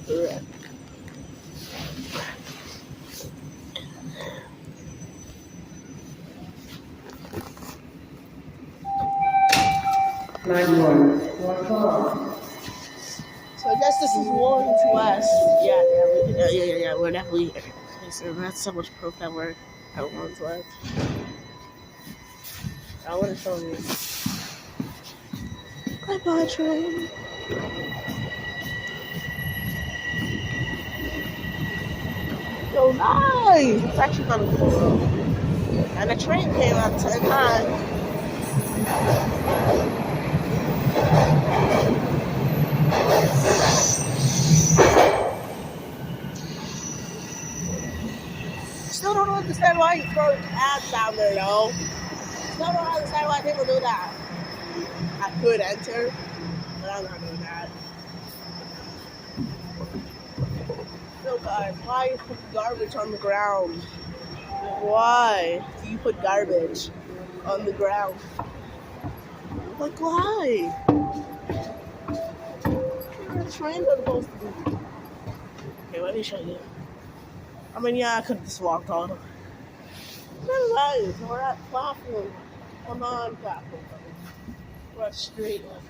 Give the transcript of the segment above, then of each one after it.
Right. So I guess this is one to us. Yeah. We're definitely here. Okay, so that's so much proof that we're at one's left. I want to show you. Bye, train. Yo, nice. It's actually kind of cool. And the train came out 10 times. Still don't understand why you throw ads down there, though. Still don't understand why people do that. I could enter, but I'm not doing that. So, guys, why you put garbage on the ground? Why do you put garbage on the ground? Like, why? What are trains supposed to do? Okay, let me show you. I mean, yeah, I could have just walked on. Never mind. We're at platform. I'm on platform. We're straight up.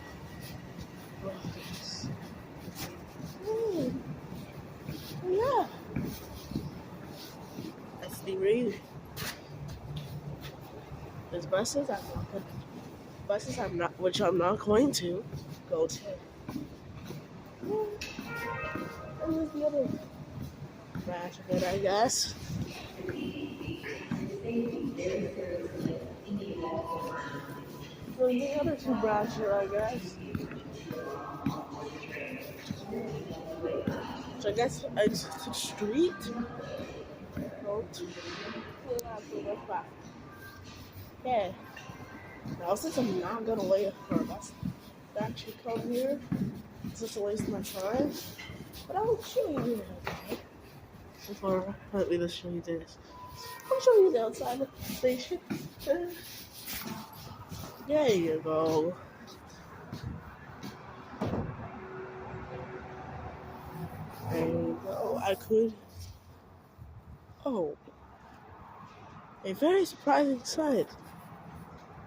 Yeah. That's the reason. There's buses I'm not, which I'm not going to go to. And there's the other branch of it, I guess. There's the other two branches, I guess. So I guess it's the street. Yeah. Now since I'm not gonna wait for a bus to actually come here, it's just a waste of my time. But I'll show you that. Before let me just show you this. I'll show you the outside of the station. There you go. There you go. I could. Oh, a very surprising sight.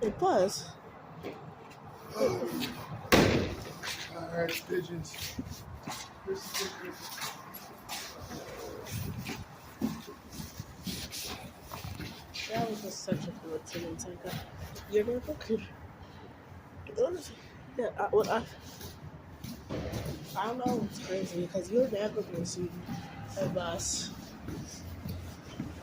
A bus. Alright, pigeons. That was just such a coincidence. You're never could. Yeah, I don't know. It's crazy because you're never gonna see a bus